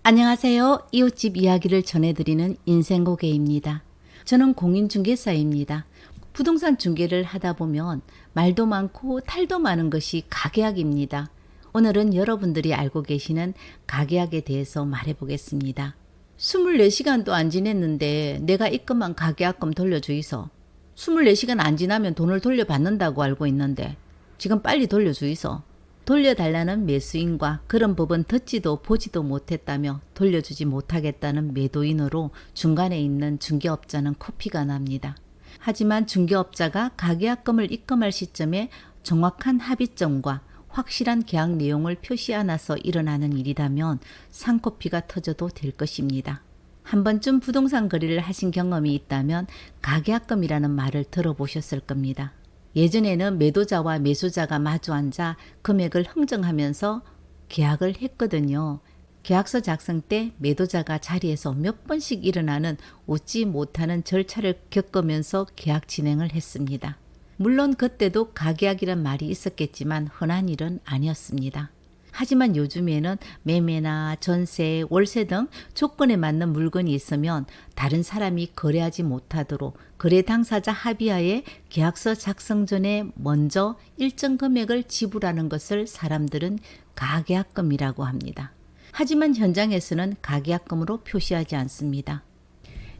안녕하세요. 이웃집 이야기를 전해드리는 인생고개입니다. 저는 공인중개사입니다. 부동산 중개를 하다 보면 말도 많고 탈도 많은 것이 가계약입니다. 오늘은 여러분들이 알고 계시는 가계약에 대해서 말해보겠습니다. 24시간도 안 지냈는데 내가 입금한 가계약금 돌려주이소. 24시간 안 지나면 돈을 돌려받는다고 알고 있는데 지금 빨리 돌려주이소. 돌려달라는 매수인과 그런 법은 듣지도 보지도 못했다며 돌려주지 못하겠다는 매도인으로 중간에 있는 중개업자는 코피가 납니다. 하지만 중개업자가 가계약금을 입금할 시점에 정확한 합의점과 확실한 계약 내용을 표시 않아서 일어나는 일이라면 쌍코피가 터져도 될 것입니다. 한 번쯤 부동산 거래를 하신 경험이 있다면 가계약금이라는 말을 들어보셨을 겁니다. 예전에는 매도자와 매수자가 마주 앉아 금액을 흥정하면서 계약을 했거든요. 계약서 작성 때 매도자가 자리에서 몇 번씩 일어나는 웃지 못하는 절차를 겪으면서 계약 진행을 했습니다. 물론 그때도 가계약이란 말이 있었겠지만 흔한 일은 아니었습니다. 하지만 요즘에는 매매나 전세, 월세 등 조건에 맞는 물건이 있으면 다른 사람이 거래하지 못하도록 거래 당사자 합의하에 계약서 작성 전에 먼저 일정 금액을 지불하는 것을 사람들은 가계약금이라고 합니다. 하지만 현장에서는 가계약금으로 표시하지 않습니다.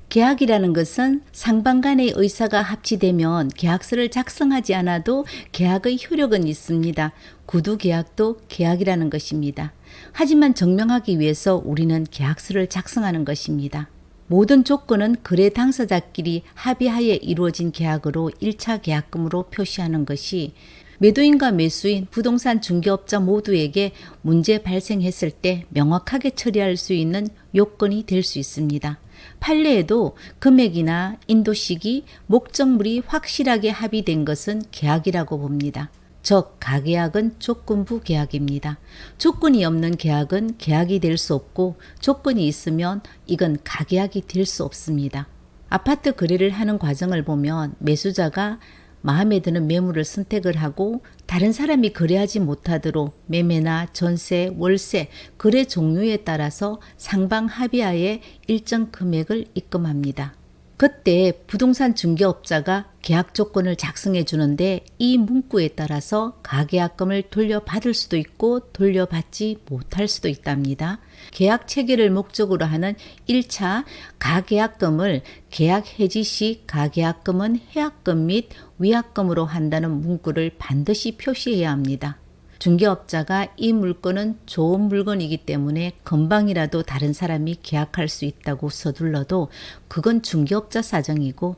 계약이라는 것은 상방 간의 의사가 합치되면 계약서를 작성하지 않아도 계약의 효력은 있습니다. 구두 계약도 계약이라는 것입니다. 하지만 증명하기 위해서 우리는 계약서를 작성하는 것입니다. 모든 조건은 거래 당사자끼리 합의하에 이루어진 계약으로 1차 계약금으로 표시하는 것이 매도인과 매수인, 부동산 중개업자 모두에게 문제 발생했을 때 명확하게 처리할 수 있는 요건이 될 수 있습니다. 판례에도 금액이나 인도 시기, 목적물이 확실하게 합의된 것은 계약이라고 봅니다. 즉 가계약은 조건부 계약입니다. 조건이 없는 계약은 계약이 될 수 없고 조건이 있으면 이건 가계약이 될 수 없습니다. 아파트 거래를 하는 과정을 보면 매수자가 마음에 드는 매물을 선택을 하고 다른 사람이 거래하지 못하도록 매매나 전세, 월세, 거래 종류에 따라서 상방 합의하에 일정 금액을 입금합니다. 그때 부동산 중개업자가 계약 조건을 작성해 주는데 이 문구에 따라서 가계약금을 돌려받을 수도 있고 돌려받지 못할 수도 있답니다. 계약 체결을 목적으로 하는 1차 가계약금을 계약 해지 시 가계약금은 해약금 및 위약금으로 한다는 문구를 반드시 표시해야 합니다. 중개업자가 이 물건은 좋은 물건이기 때문에 금방이라도 다른 사람이 계약할 수 있다고 서둘러도 그건 중개업자 사정이고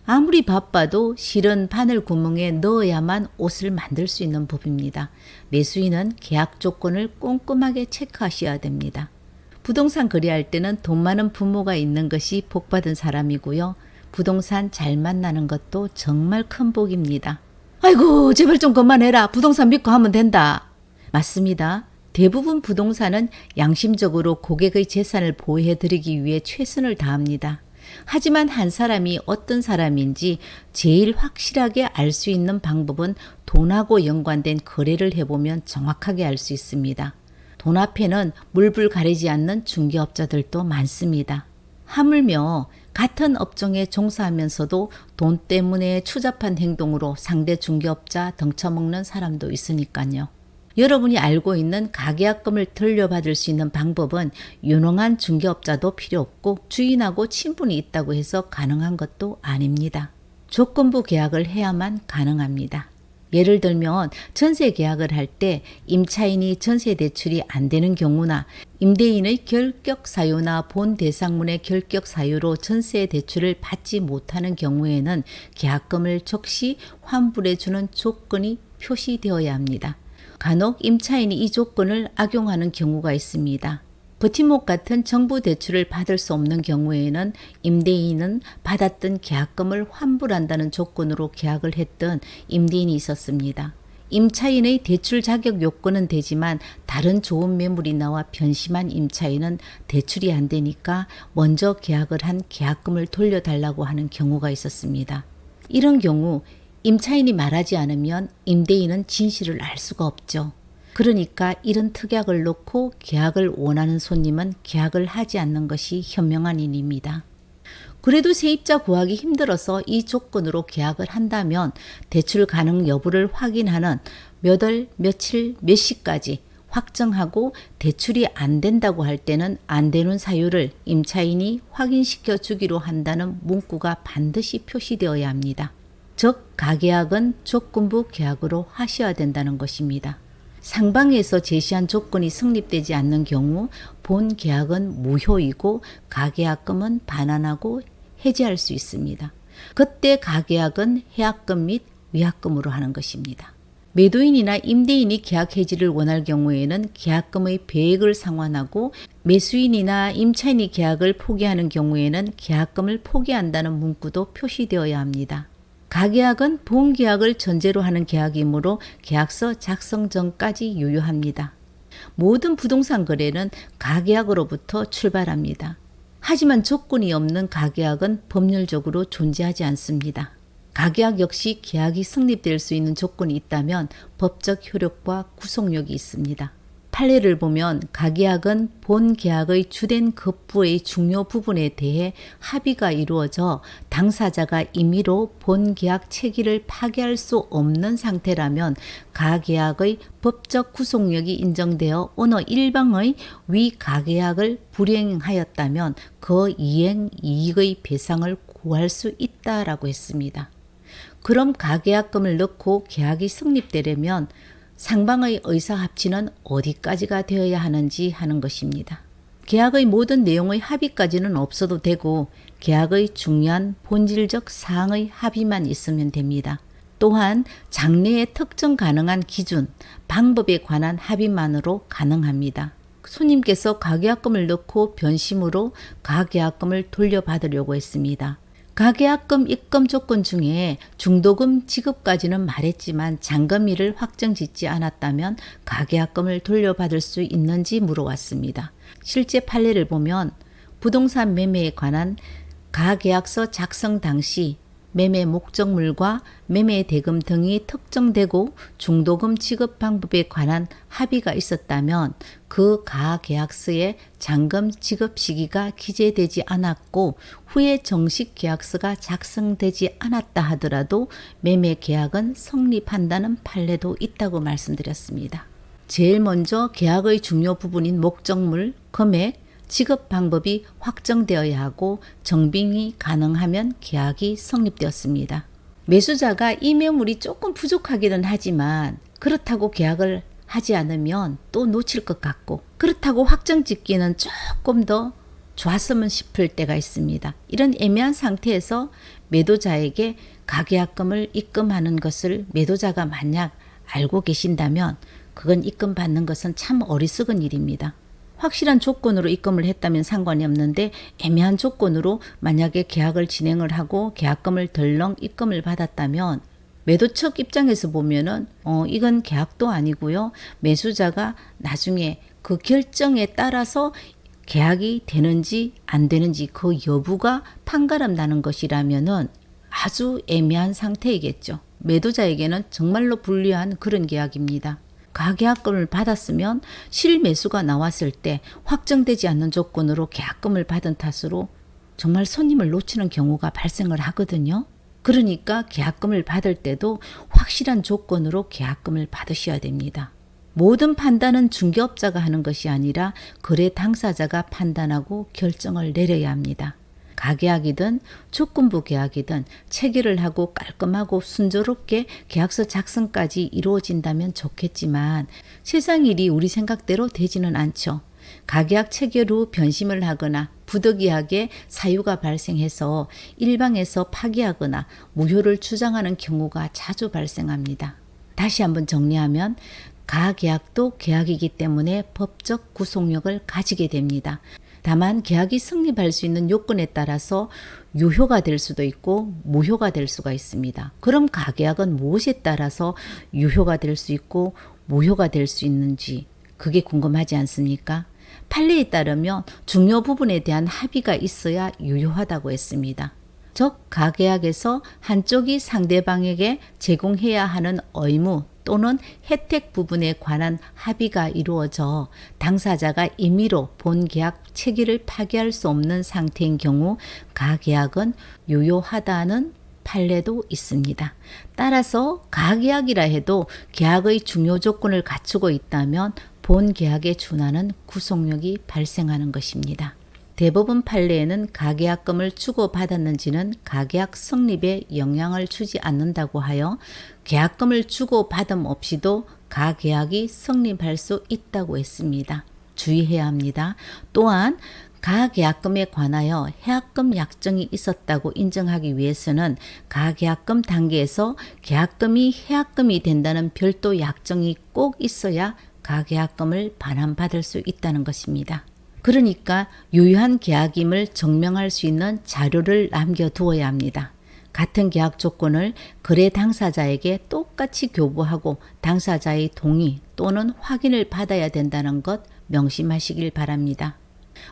아무리 바빠도 실은 바늘 구멍에 넣어야만 옷을 만들 수 있는 법입니다. 매수인은 계약 조건을 꼼꼼하게 체크하셔야 됩니다. 부동산 거래할 때는 돈 많은 부모가 있는 것이 복받은 사람이고요. 부동산 잘 만나는 것도 정말 큰 복입니다. 아이고 제발 좀 그만해라. 부동산 믿고 하면 된다. 맞습니다. 대부분 부동산은 양심적으로 고객의 재산을 보호해드리기 위해 최선을 다합니다. 하지만 한 사람이 어떤 사람인지 제일 확실하게 알 수 있는 방법은 돈하고 연관된 거래를 해보면 정확하게 알 수 있습니다. 돈 앞에는 물불 가리지 않는 중개업자들도 많습니다. 하물며 같은 업종에 종사하면서도 돈 때문에 추잡한 행동으로 상대 중개업자 덩쳐먹는 사람도 있으니까요. 여러분이 알고 있는 가계약금을 돌려받을 수 있는 방법은 유능한 중개업자도 필요 없고 주인하고 친분이 있다고 해서 가능한 것도 아닙니다. 조건부 계약을 해야만 가능합니다. 예를 들면 전세 계약을 할 때 임차인이 전세 대출이 안 되는 경우나 임대인의 결격 사유나 본 대상문의 결격 사유로 전세 대출을 받지 못하는 경우에는 계약금을 즉시 환불해 주는 조건이 표시되어야 합니다. 간혹 임차인이 이 조건을 악용하는 경우가 있습니다. 버팀목 같은 정부 대출을 받을 수 없는 경우에는 임대인은 받았던 계약금을 환불한다는 조건으로 계약을 했던 임대인이 있었습니다. 임차인의 대출 자격 요건은 되지만 다른 좋은 매물이 나와 변심한 임차인은 대출이 안 되니까 먼저 계약을 한 계약금을 돌려달라고 하는 경우가 있었습니다. 이런 경우 임차인이 말하지 않으면 임대인은 진실을 알 수가 없죠. 그러니까 이런 특약을 놓고 계약을 원하는 손님은 계약을 하지 않는 것이 현명한 일입니다. 그래도 세입자 구하기 힘들어서 이 조건으로 계약을 한다면 대출 가능 여부를 확인하는 몇 월, 며칠, 몇 시까지 확정하고 대출이 안 된다고 할 때는 안 되는 사유를 임차인이 확인시켜 주기로 한다는 문구가 반드시 표시되어야 합니다. 즉 가계약은 조건부 계약으로 하셔야 된다는 것입니다. 상방에서 제시한 조건이 성립되지 않는 경우 본 계약은 무효이고 가계약금은 반환하고 해지할 수 있습니다. 그때 가계약은 해약금 및 위약금으로 하는 것입니다. 매도인이나 임대인이 계약 해지를 원할 경우에는 계약금의 배액을 상환하고 매수인이나 임차인이 계약을 포기하는 경우에는 계약금을 포기한다는 문구도 표시되어야 합니다. 가계약은 본계약을 전제로 하는 계약이므로 계약서 작성 전까지 유효합니다. 모든 부동산 거래는 가계약으로부터 출발합니다. 하지만 조건이 없는 가계약은 법률적으로 존재하지 않습니다. 가계약 역시 계약이 성립될 수 있는 조건이 있다면 법적 효력과 구속력이 있습니다. 판례를 보면 가계약은 본 계약의 주된 급부의 중요 부분에 대해 합의가 이루어져 당사자가 임의로 본 계약 체기를 파기할 수 없는 상태라면 가계약의 법적 구속력이 인정되어 어느 일방의 위 가계약을 불이행하였다면 그 이행 이익의 배상을 구할 수 있다라고 했습니다. 그럼 가계약금을 넣고 계약이 성립되려면 상방의 의사합치는 어디까지가 되어야 하는지 하는 것입니다. 계약의 모든 내용의 합의까지는 없어도 되고 계약의 중요한 본질적 사항의 합의만 있으면 됩니다. 또한 장래에 특정 가능한 기준, 방법에 관한 합의만으로 가능합니다. 손님께서 가계약금을 넣고 변심으로 가계약금을 돌려받으려고 했습니다. 가계약금 입금 조건 중에 중도금 지급까지는 말했지만 잔금일을 확정짓지 않았다면 가계약금을 돌려받을 수 있는지 물어왔습니다. 실제 판례를 보면 부동산 매매에 관한 가계약서 작성 당시 매매 목적물과 매매 대금 등이 특정되고 중도금 지급 방법에 관한 합의가 있었다면 그 가계약서에 잔금 지급 시기가 기재되지 않았고 후에 정식 계약서가 작성되지 않았다 하더라도 매매 계약은 성립한다는 판례도 있다고 말씀드렸습니다. 제일 먼저 계약의 중요 부분인 목적물, 금액, 지급 방법이 확정되어야 하고 정빙이 가능하면 계약이 성립되었습니다. 매수자가 이 매물이 조금 부족하기는 하지만 그렇다고 계약을 하지 않으면 또 놓칠 것 같고 그렇다고 확정 짓기는 조금 더 좋았으면 싶을 때가 있습니다. 이런 애매한 상태에서 매도자에게 가계약금을 입금하는 것을 매도자가 만약 알고 계신다면 그건 입금받는 것은 참 어리석은 일입니다. 확실한 조건으로 입금을 했다면 상관이 없는데 애매한 조건으로 만약에 계약을 진행을 하고 계약금을 덜렁 입금을 받았다면 매도 측 입장에서 보면은 이건 계약도 아니고요. 매수자가 나중에 그 결정에 따라서 계약이 되는지 안 되는지 그 여부가 판가름 나는 것이라면은 아주 애매한 상태이겠죠. 매도자에게는 정말로 불리한 그런 계약입니다. 가계약금을 받았으면 실매수가 나왔을 때 확정되지 않는 조건으로 계약금을 받은 탓으로 정말 손님을 놓치는 경우가 발생을 하거든요. 그러니까 계약금을 받을 때도 확실한 조건으로 계약금을 받으셔야 됩니다. 모든 판단은 중개업자가 하는 것이 아니라 거래 당사자가 판단하고 결정을 내려야 합니다. 가계약이든 조건부 계약이든 체결을 하고 깔끔하고 순조롭게 계약서 작성까지 이루어진다면 좋겠지만 세상 일이 우리 생각대로 되지는 않죠. 가계약 체결 후 변심을 하거나 부득이하게 사유가 발생해서 일방에서 파기하거나 무효를 주장하는 경우가 자주 발생합니다. 다시 한번 정리하면 가계약도 계약이기 때문에 법적 구속력을 가지게 됩니다. 다만 계약이 성립할 수 있는 요건에 따라서 유효가 될 수도 있고 무효가 될 수가 있습니다. 그럼 가계약은 무엇에 따라서 유효가 될 수 있고 무효가 될 수 있는지 그게 궁금하지 않습니까? 판례에 따르면 중요 부분에 대한 합의가 있어야 유효하다고 했습니다. 즉 가계약에서 한쪽이 상대방에게 제공해야 하는 의무 또는 혜택 부분에 관한 합의가 이루어져 당사자가 임의로 본 계약 체계를 파기할 수 없는 상태인 경우 가계약은 유효하다는 판례도 있습니다. 따라서 가계약이라 해도 계약의 중요 조건을 갖추고 있다면 본 계약에 준하는 구속력이 발생하는 것입니다. 대법원 판례에는 가계약금을 주고받았는지는 가계약 성립에 영향을 주지 않는다고 하여 계약금을 주고받음 없이도 가계약이 성립할 수 있다고 했습니다. 주의해야 합니다. 또한 가계약금에 관하여 해약금 약정이 있었다고 인정하기 위해서는 가계약금 단계에서 계약금이 해약금이 된다는 별도 약정이 꼭 있어야 가계약금을 반환받을 수 있다는 것입니다. 그러니까 유효한 계약임을 증명할 수 있는 자료를 남겨두어야 합니다. 같은 계약 조건을 거래 당사자에게 똑같이 교부하고 당사자의 동의 또는 확인을 받아야 된다는 것 명심하시길 바랍니다.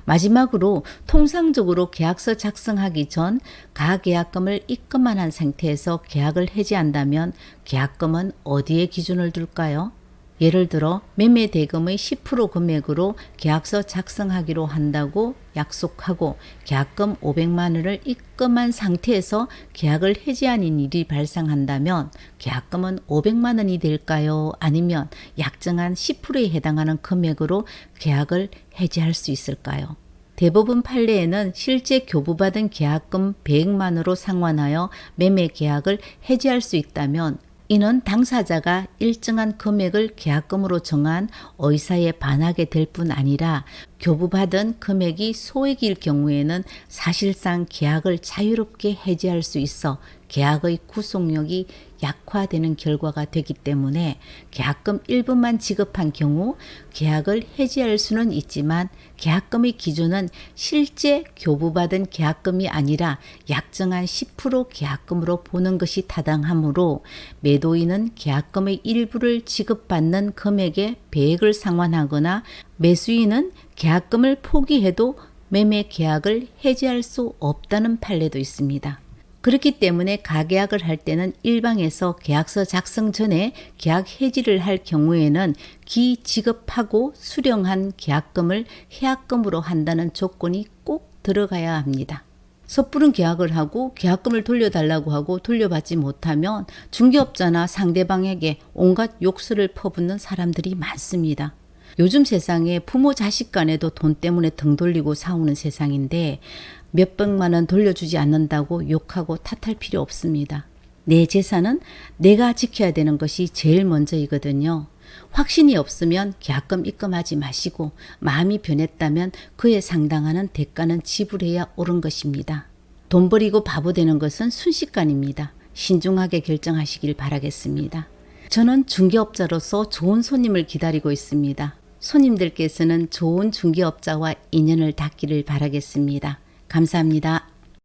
마지막으로 통상적으로 계약서 작성하기 전 가계약금을 입금만 한 상태에서 계약을 해지한다면 계약금은 어디에 기준을 둘까요? 예를 들어 매매 대금의 10% 금액으로 계약서 작성하기로 한다고 약속하고 계약금 500만 원을 입금한 상태에서 계약을 해지하는 일이 발생한다면 계약금은 500만 원이 될까요? 아니면 약정한 10%에 해당하는 금액으로 계약을 해지할 수 있을까요? 대법원 판례에는 실제 교부받은 계약금 100만 원으로 상환하여 매매 계약을 해지할 수 있다면 이는 당사자가 일정한 금액을 계약금으로 정한 의사에 반하게 될 뿐 아니라 교부받은 금액이 소액일 경우에는 사실상 계약을 자유롭게 해지할 수 있어 계약의 구속력이 약화되는 결과가 되기 때문에 계약금 일부만 지급한 경우 계약을 해지할 수는 있지만 계약금의 기준은 실제 교부받은 계약금이 아니라 약정한 10% 계약금으로 보는 것이 타당하므로 매도인은 계약금의 일부를 지급받는 금액의 배액을 상환하거나 매수인은 계약금을 포기해도 매매 계약을 해지할 수 없다는 판례도 있습니다. 그렇기 때문에 가계약을 할 때는 일방에서 계약서 작성 전에 계약 해지를 할 경우에는 기지급하고 수령한 계약금을 해약금으로 한다는 조건이 꼭 들어가야 합니다. 섣부른 계약을 하고 계약금을 돌려달라고 하고 돌려받지 못하면 중개업자나 상대방에게 온갖 욕설을 퍼붓는 사람들이 많습니다. 요즘 세상에 부모 자식 간에도 돈 때문에 등 돌리고 싸우는 세상인데 몇백만 원 돌려주지 않는다고 욕하고 탓할 필요 없습니다. 내 재산은 내가 지켜야 되는 것이 제일 먼저이거든요. 확신이 없으면 계약금 입금하지 마시고 마음이 변했다면 그에 상당하는 대가는 지불해야 옳은 것입니다. 돈 버리고 바보 되는 것은 순식간입니다. 신중하게 결정하시길 바라겠습니다. 저는 중개업자로서 좋은 손님을 기다리고 있습니다. 손님들께서는 좋은 중개업자와 인연을 닿기를 바라겠습니다. 감사합니다.